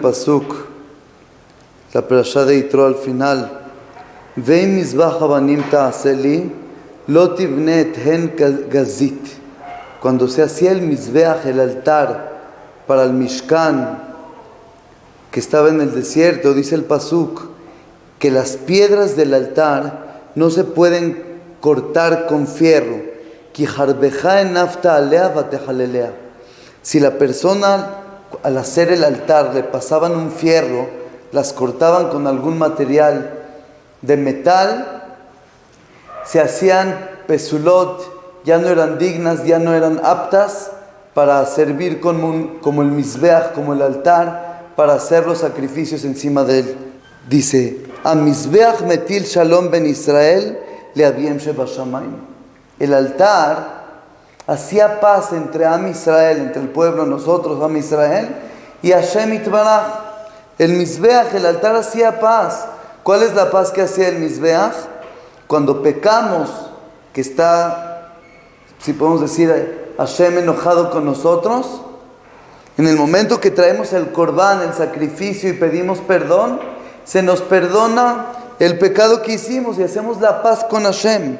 Pasuk, la perashá de Yitro al final. Veim mizbach habanim ta'aseli, lo tibne et hen gazit. Cuando se hacía el mizbeach, el altar, para el Mishkan, que estaba en el desierto, dice el Pasuk, que las piedras del altar no se pueden cortar con fierro. Ki harbeja en nafta alea vatejalelea. Si la persona al hacer el altar le pasaban un fierro, las cortaban con algún material de metal, se hacían pesulot, ya no eran dignas, ya no eran aptas para servir como el mizbeach, como el altar, para hacer los sacrificios encima de él. Dice, a mizbeach metil shalom ben Israel le aviem shebashamayim. El altar hacía paz entre Am Israel, entre el pueblo, nosotros, Am Israel, y Hashem Itbaraj. El Mizbeach, el altar hacía paz. ¿Cuál es la paz que hacía el Mizbeach? Cuando pecamos, que está, si podemos decir, Hashem enojado con nosotros, en el momento que traemos el Corbán, el sacrificio, y pedimos perdón, se nos perdona el pecado que hicimos y hacemos la paz con Hashem.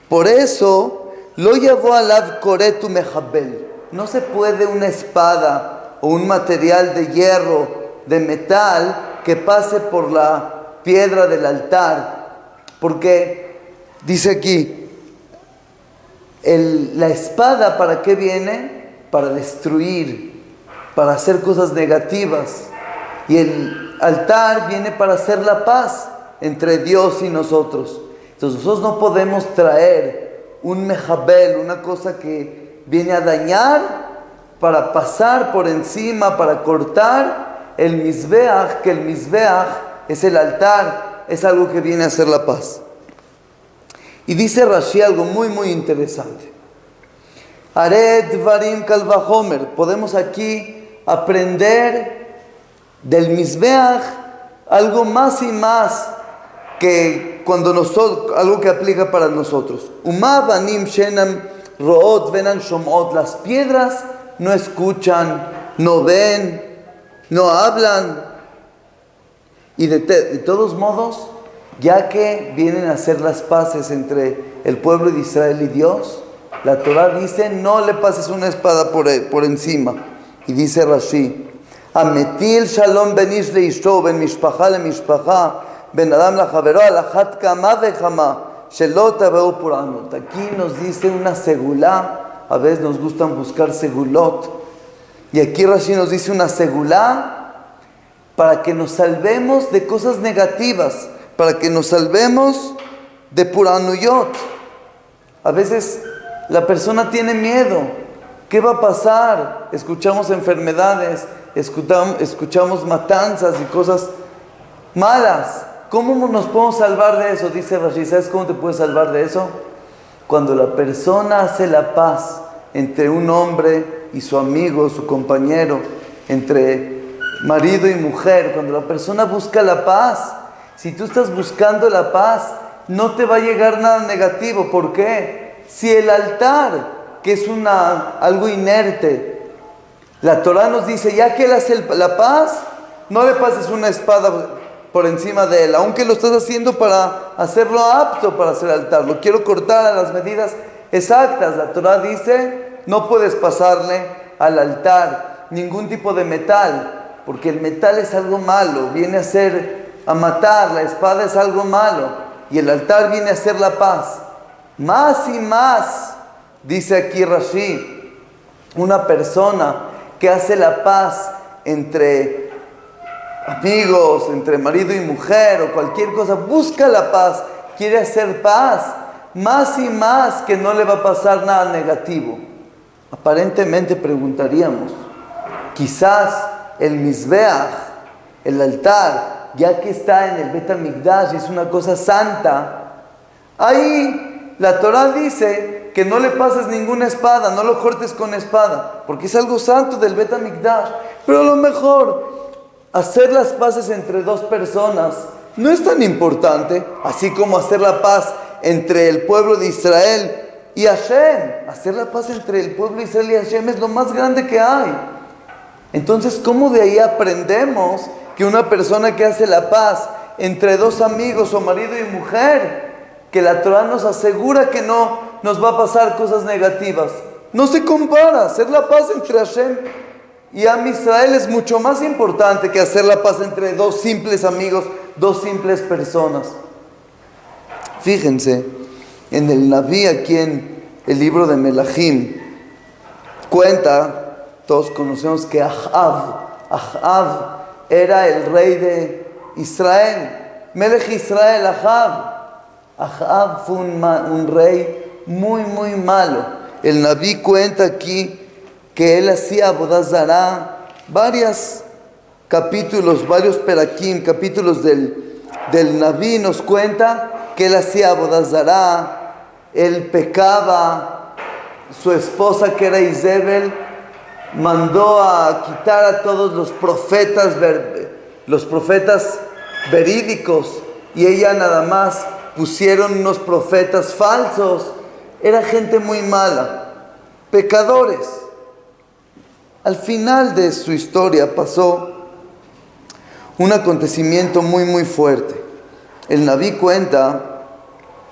Por eso, Lo yavo alav koretu mejabel. No se puede una espada o un material de hierro, de metal, que pase por la piedra del altar. Porque, dice aquí, la espada, ¿para qué viene? Para destruir, para hacer cosas negativas. Y el altar viene para hacer la paz entre Dios y nosotros. Entonces nosotros no podemos traer un mejabel, una cosa que viene a dañar, para pasar por encima, para cortar el mizbeach, que el mizbeach es el altar, es algo que viene a hacer la paz. Y dice Rashi algo muy muy interesante. Ared dvarim kal vachomer. Podemos aquí aprender del mizbeach algo más y más que cuando nosotros, algo que aplica para nosotros. Uma banim shenam root venan shomot. Las piedras no escuchan, no ven, no hablan. Y de todos modos, ya que vienen a hacer las paces entre el pueblo de Israel y Dios, la Torah dice, no le pases una espada por encima. Y dice Rashi, Ametil shalom ben ish le ishto, ben mishpacha le mishpacha, ben adam la javero, alachat kama vechama, shelo tabeu puranot. Aquí nos dice una segulá. A veces nos gustan buscar segulot. Y aquí Rashi nos dice una segulá para que nos salvemos de cosas negativas, para que nos salvemos de puranuyot. A veces la persona tiene miedo. ¿Qué va a pasar? Escuchamos enfermedades, escuchamos matanzas y cosas malas. ¿Cómo nos podemos salvar de eso? Dice Rashi, ¿sabes cómo te puedes salvar de eso? Cuando la persona hace la paz entre un hombre y su amigo, su compañero, entre marido y mujer, cuando la persona busca la paz, si tú estás buscando la paz, no te va a llegar nada negativo. ¿Por qué? Si el altar, que es algo inerte, la Torah nos dice, ya que él hace la paz, no le pases una espada por encima de él, aunque lo estás haciendo para hacerlo apto para hacer altar. Lo quiero cortar a las medidas exactas. La Torah dice, no puedes pasarle al altar ningún tipo de metal, porque el metal es algo malo, viene a matar, la espada es algo malo, y el altar viene a hacer la paz. Más y más, dice aquí Rashi, una persona que hace la paz entre amigos, entre marido y mujer o cualquier cosa, busca la paz, quiere hacer paz, más y más que no le va a pasar nada negativo. Aparentemente preguntaríamos, quizás el mizbeach, el altar, ya que está en el Bet HaMikdash, es una cosa santa, ahí la Torah dice que no le pases ninguna espada, no lo cortes con espada, porque es algo santo del Bet HaMikdash. Pero a lo mejor hacer las paces entre dos personas no es tan importante, así como hacer la paz entre el pueblo de Israel y Hashem. Hacer la paz entre el pueblo de Israel y Hashem es lo más grande que hay. Entonces, ¿cómo de ahí aprendemos que una persona que hace la paz entre dos amigos o marido y mujer, que la Torah nos asegura que no nos va a pasar cosas negativas? No se compara. Hacer la paz entre Hashem y Am Israel es mucho más importante que hacer la paz entre dos simples amigos, dos simples personas. Fíjense, en el Naví, aquí en el libro de Melahim, cuenta, todos conocemos que Ahab era el rey de Israel, Melech Israel, Ahab fue un rey muy, muy malo. El Naví cuenta aquí que él hacía Avodah Zará, varios capítulos, varios perakim, capítulos del Naví nos cuenta que él hacía Avodah Zará, él pecaba, su esposa que era Izebel mandó a quitar a todos los profetas verídicos, y ella nada más pusieron unos profetas falsos. Era gente muy mala, pecadores. Al final de su historia pasó un acontecimiento muy muy fuerte. El Naví cuenta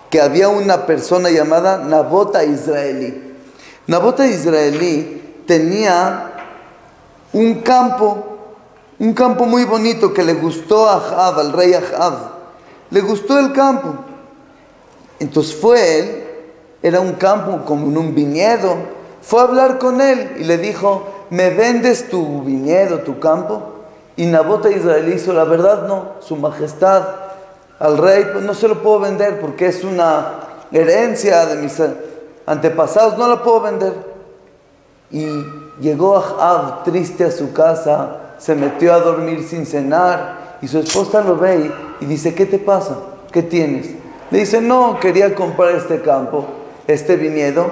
que había una persona llamada Nabota Israelí. Nabota Israelí tenía un campo muy bonito que le gustó a Ahab, al rey Ahab. Le gustó el campo. Entonces fue él, era un campo como en un viñedo, fue a hablar con él y le dijo: ¿me vendes tu viñedo, tu campo? Y Nabota Israelí hizo: la verdad no, su majestad, al rey pues no se lo puedo vender porque es una herencia de mis antepasados, no la puedo vender. Y llegó Ahab triste a su casa, se metió a dormir sin cenar, y su esposa lo ve y dice: ¿qué te pasa? ¿Qué tienes? Le dice: no, quería comprar este campo, este viñedo,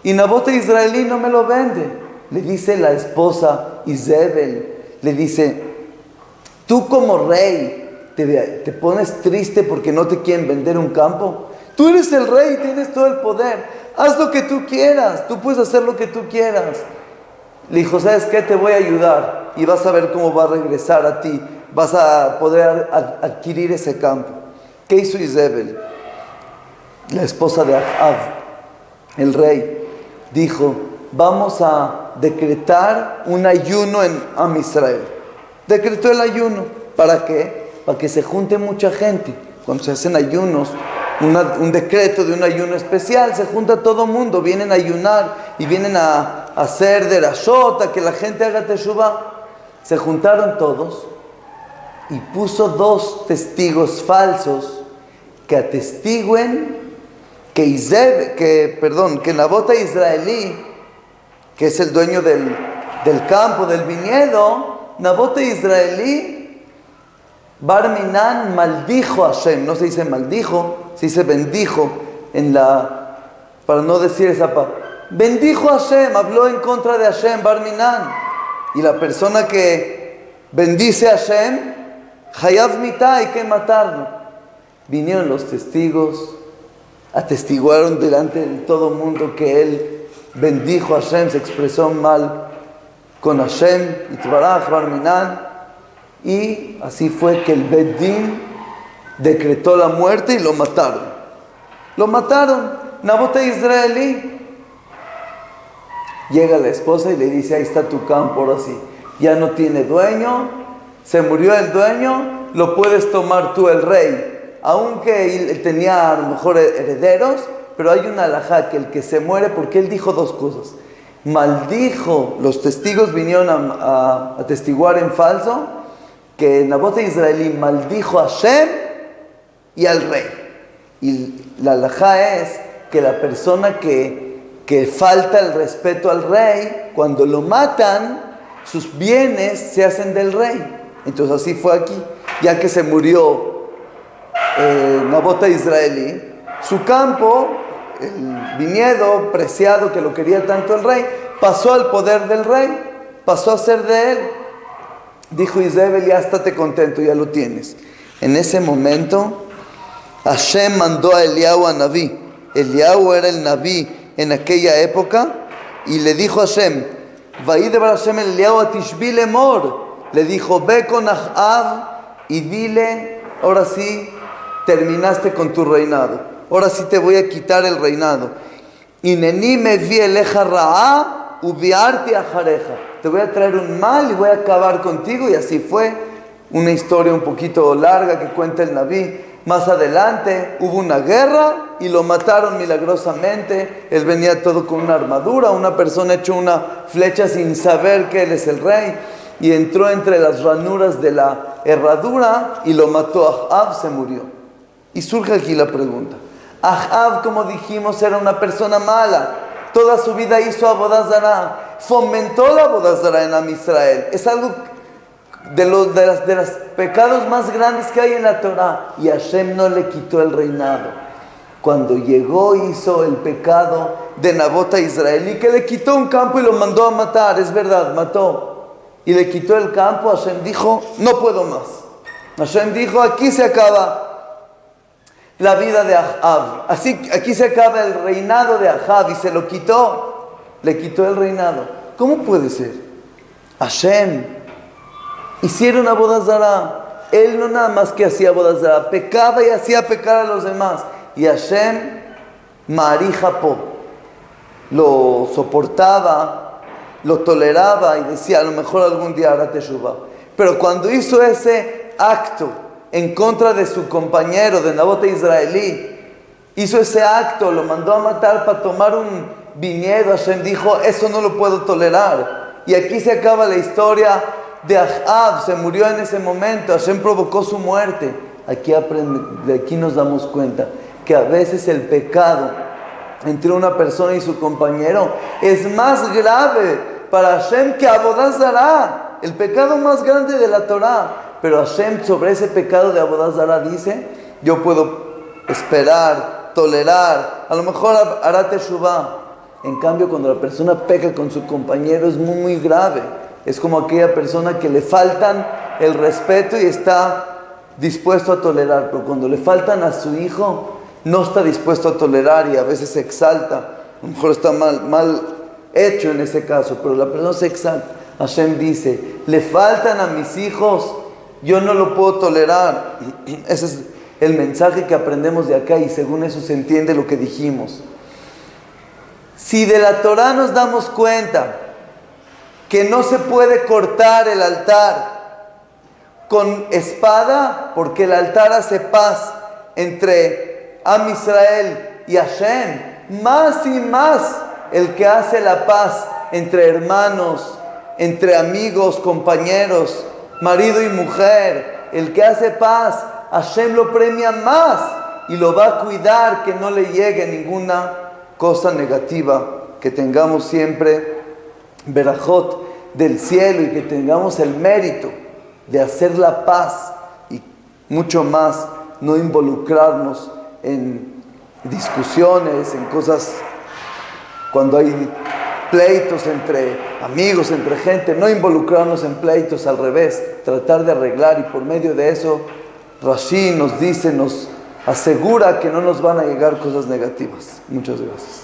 y Nabota Israelí no me lo vende. Le dice la esposa Izebel, le dice: tú como rey te pones triste porque no te quieren vender un campo. Tú eres el rey, tienes todo el poder, haz lo que tú quieras, tú puedes hacer lo que tú quieras. Le dijo: ¿sabes qué? Te voy a ayudar y vas a ver cómo va a regresar a ti, vas a poder adquirir ese campo. ¿Qué hizo Izebel, la esposa de Ahab? El rey dijo: vamos a decretar un ayuno en Am Israel. Decretó el ayuno. ¿Para qué? Para que se junte mucha gente. Cuando se hacen ayunos, un decreto de un ayuno especial, se junta todo el mundo, vienen a ayunar y vienen a hacer derashot, a que la gente haga teshuvah. Se juntaron todos y puso 2 testigos falsos que atestiguen que Nabota Israelí, que es el dueño del campo, del viñedo, Nabota Israelí, Barminan maldijo a Hashem. No se dice maldijo, se dice bendijo, para no decir esa palabra. Bendijo a Hashem, habló en contra de Hashem, Barminan. Y la persona que bendice a Hashem, Hayav mitá, hay que matarlo. Vinieron los testigos, atestiguaron delante de todo el mundo que él bendijo a Hashem, se expresó mal con Hashem, Itbaraj, Barminan. Y así fue que el Bet Din decretó la muerte y lo mataron. Lo mataron. Nabota Israelí. Llega la esposa y le dice: ahí está tu campo, ahora sí. Ya no tiene dueño, se murió el dueño, lo puedes tomar tú, el rey. Aunque él tenía a lo mejor herederos, pero hay una halajá que el que se muere, porque él dijo 2 cosas. Maldijo, los testigos vinieron a atestiguar en falso, que Nabota Israelí maldijo a Hashem y al rey. Y la halajá es que la persona que falta el respeto al rey, cuando lo matan, sus bienes se hacen del rey. Entonces así fue aquí. Ya que se murió Nabota Israelí, su campo, el viñedo preciado que lo quería tanto el rey, pasó al poder del rey, pasó a ser de él. Dijo Izebel: ya estate contento, ya lo tienes. En ese momento Hashem mandó a Eliyahu a Naví. Eliyahu era el Naví en aquella época, y le dijo a Hashem: Vaidebar Hashem el Eliyahu a Tishbi lemor. Le dijo, ve con Ahab y dile, ahora sí, terminaste con tu reinado. Ahora sí te voy a quitar el reinado. Ineni me vi eleja ra'a ubiarti ajareja. Te voy a traer un mal y voy a acabar contigo. Y así fue. Una historia un poquito larga que cuenta el Naví. Más adelante hubo una guerra y lo mataron milagrosamente. Él venía todo con una armadura. Una persona echó una flecha sin saber que él es el rey. Y entró entre las ranuras de la herradura y lo mató. Ahab se murió. Y surge aquí la pregunta. Ahab, como dijimos, era una persona mala. Toda su vida hizo Avodah Zará. Fomentó la Avodah Zará en Am Israel. Es algo de los pecados más grandes que hay en la Torah. Y Hashem no le quitó el reinado. Cuando llegó, hizo el pecado de Nabot a Israel y que le quitó un campo y lo mandó a matar. Es verdad, mató. Y le quitó el campo. Hashem dijo, no puedo más. Hashem dijo, aquí se acaba la vida de Ahab. Así, aquí se acaba el reinado de Ahab. Y se lo quitó. Le quitó el reinado. ¿Cómo puede ser? Hashem hicieron Avodah Zará. Él no nada más que hacía Avodah Zará, pecaba y hacía pecar a los demás. Y Hashem, Mari Japó, lo soportaba, lo toleraba y decía, a lo mejor algún día hará teshuvá. Pero cuando hizo ese acto en contra de su compañero, de Nabot israelí, hizo ese acto, lo mandó a matar para tomar un viñedo. Hashem dijo, eso no lo puedo tolerar. Y aquí se acaba la historia de Ahab. Se murió en ese momento. Hashem provocó su muerte. De aquí nos damos cuenta que a veces el pecado entre una persona y su compañero es más grave para Hashem que Avodah Zará, el pecado más grande de la Torah. Pero Hashem sobre ese pecado de Avodah Zará dice, yo puedo esperar, tolerar, a lo mejor hará teshuvá. En cambio, cuando la persona peca con su compañero es muy, muy grave. Es como aquella persona que le faltan el respeto y está dispuesto a tolerar, pero cuando le faltan a su hijo, no está dispuesto a tolerar y a veces se exalta. A lo mejor está mal hecho en ese caso, pero la persona se exalta. Hashem dice, le faltan a mis hijos, yo no lo puedo tolerar. Ese es el mensaje que aprendemos de acá y según eso se entiende lo que dijimos. Si de la Torah nos damos cuenta que no se puede cortar el altar con espada, porque el altar hace paz entre Am Israel y Hashem, más y más el que hace la paz entre hermanos, entre amigos, compañeros, marido y mujer, el que hace paz, Hashem lo premia más y lo va a cuidar que no le llegue ninguna cosa negativa, que tengamos siempre verajot del cielo y que tengamos el mérito de hacer la paz y mucho más no involucrarnos en discusiones, en cosas cuando hay pleitos entre amigos, entre gente, no involucrarnos en pleitos, al revés, tratar de arreglar y por medio de eso Rashi nos dice, nos asegura que no nos van a llegar cosas negativas. Muchas gracias.